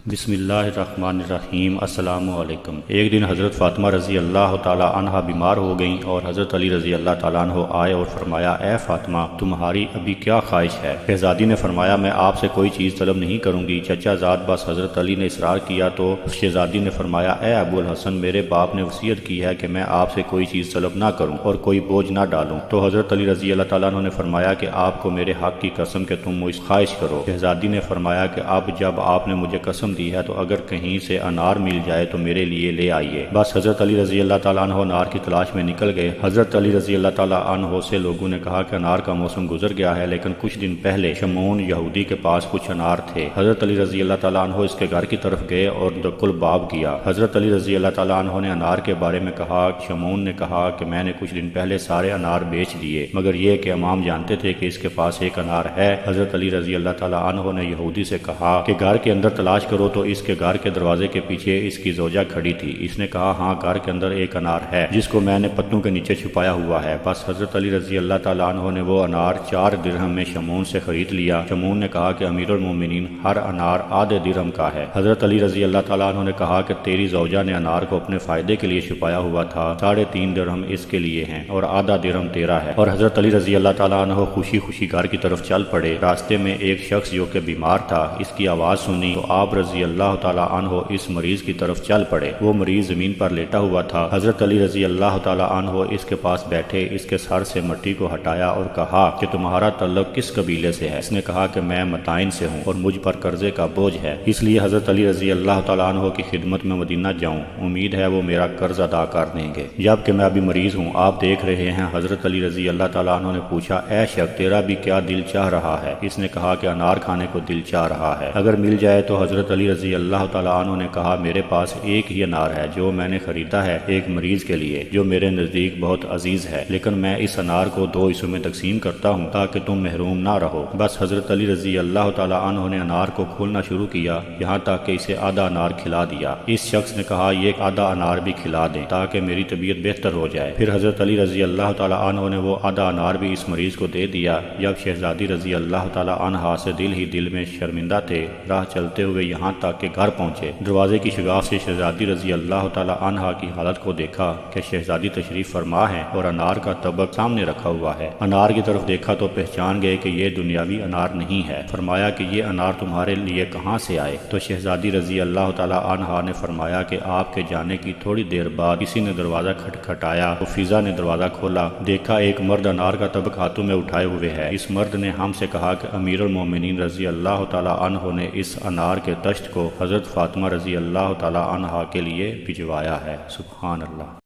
بسم اللہ الرحمن الرحیم۔ السلام علیکم۔ ایک دن حضرت فاطمہ رضی اللہ تعالی عنہ بیمار ہو گئیں اور حضرت علی رضی اللہ تعالیٰ عنہ آئے اور فرمایا، اے فاطمہ تمہاری ابھی کیا خواہش ہے؟ شہزادی نے فرمایا، میں آپ سے کوئی چیز طلب نہیں کروں گی، چچا زاد بس حضرت علی نے اصرار کیا تو شہزادی نے فرمایا، اے ابو الحسن میرے باپ نے وصیت کی ہے کہ میں آپ سے کوئی چیز طلب نہ کروں اور کوئی بوجھ نہ ڈالوں۔ تو حضرت علی رضی اللہ تعالیٰ عنہ نے فرمایا کہ آپ کو میرے حق کی قسم کہ تم مجھ خواہش کرو۔ شہزادی نے فرمایا کہ اب جب آپ نے مجھے قسم دی ہے تو اگر کہیں سے انار مل جائے تو میرے لیے لے آئیے۔ بس حضرت علی رضی اللہ تعالیٰ عنہ انار کی تلاش میں نکل گئے۔ حضرت علی رضی اللہ تعالیٰ عنہ سے لوگوں نے کہا کہ انار کا موسم گزر گیا ہے، لیکن کچھ دن پہلے شمعون یہودی کے پاس کچھ انار تھے۔ حضرت علی رضی اللہ تعالیٰ عنہ اس کے گھر کی طرف گئے اور دق الباب کیا۔ حضرت علی رضی اللہ تعالیٰ عنہ نے انار کے بارے میں کہا۔ شمعون نے کہا کہ میں نے کچھ دن پہلے سارے انار بیچ دیے، مگر یہ کہ امام جانتے تھے کہ اس کے پاس ایک انار ہے۔ حضرت علی رضی اللہ تعالیٰ عنہ نے یہودی سے کہا کہ گھر کے اندر تلاش کرو تو اس کے گھر کے دروازے کے پیچھے اس کی زوجہ کھڑی تھی۔ اس نے کہا، ہاں گھر کے اندر ایک انار ہے جس کو میں نے پتوں کے نیچے چھپایا ہوا ہے۔ بس حضرت علی رضی اللہ تعالیٰ عنہ نے وہ انار 4 درہم میں شمعون سے خرید لیا۔ شمعون نے کہا کہ امیر المومنین ہر انار آدھے درہم کا ہے۔ حضرت علی رضی اللہ تعالیٰ عنہ نے کہا کہ تیری زوجہ نے انار کو اپنے فائدے کے لیے چھپایا ہوا تھا، 3.5 درہم اس کے لیے ہیں اور آدھا درہم تیرا ہے۔ اور حضرت علی رضی اللہ تعالیٰ عنہ خوشی خوشی گھر کی طرف چل پڑے۔ راستے میں ایک شخص جو کہ بیمار تھا اس کی آواز سنی تو آپ رضی اللہ تعالیٰ عنہ اس مریض کی طرف چل پڑے۔ وہ مریض زمین پر لیٹا ہوا تھا۔ حضرت علی رضی اللہ تعالیٰ عنہ اس کے پاس بیٹھے، اس کے سر سے مٹی کو ہٹایا اور کہا کہ تمہارا تعلق کس قبیلے سے ہے؟ اس نے کہا کہ میں متائن سے ہوں اور مجھ پر قرضے کا بوجھ ہے، اس لیے حضرت علی رضی اللہ تعالیٰ عنہ کی خدمت میں مدینہ جاؤں، امید ہے وہ میرا قرض ادا کر دیں گے، جبکہ میں ابھی مریض ہوں، آپ دیکھ رہے ہیں۔ حضرت علی رضی اللہ تعالیٰ عنہ نے پوچھا، اے شخص تیرا بھی کیا دل چاہ رہا ہے؟ اس نے کہا کہ انار کھانے کو دل چاہ رہا ہے، اگر مل جائے تو۔ حضرت علی رضی اللہ تعالیٰ عنہ نے کہا، میرے پاس ایک ہی انار ہے جو میں نے خریدا ہے ایک مریض کے لیے جو میرے نزدیک بہت عزیز ہے، لیکن میں اس انار کو 2 حصوں میں تقسیم کرتا ہوں تاکہ تم محروم نہ رہو۔ بس حضرت علی رضی اللہ تعالیٰ عنہ نے انار کو کھولنا شروع کیا یہاں تک کہ اسے آدھا انار کھلا دیا۔ اس شخص نے کہا، یہ آدھا انار بھی کھلا دیں تاکہ میری طبیعت بہتر ہو جائے۔ پھر حضرت علی رضی اللہ تعالیٰ عنہ نے وہ آدھا انار بھی اس مریض کو دے دیا۔ جب شہزادی رضی اللہ تعالیٰ عنہا سے دل ہی دل میں شرمندہ تھے، راہ چلتے ہوئے یہاں تک کہ گھر پہنچے، دروازے کی شگاف سے شہزادی رضی اللہ تعالیٰ عنہا کی حالت کو دیکھا کہ شہزادی تشریف فرما ہے اور انار کا طبق سامنے رکھا ہوا ہے۔ انار کی طرف دیکھا تو پہچان گئے کہ یہ دنیاوی انار نہیں ہے۔ فرمایا کہ یہ انار تمہارے لیے کہاں سے آئے؟ تو شہزادی رضی اللہ تعالیٰ عنہا نے فرمایا کہ آپ کے جانے کی تھوڑی دیر بعد کسی نے دروازہ کھٹکھٹایا تو فضا نے دروازہ کھولا، دیکھا ایک مرد انار کا طبق ہاتھوں میں اٹھائے ہوئے ہے۔ اس مرد نے ہم سے کہا کہ امیر المومنین رضی اللہ تعالیٰ عنہ نے اس انار کے طشت کو حضرت فاطمہ رضی اللہ تعالیٰ عنہا کے لیے بھجوایا ہے۔ سبحان اللہ۔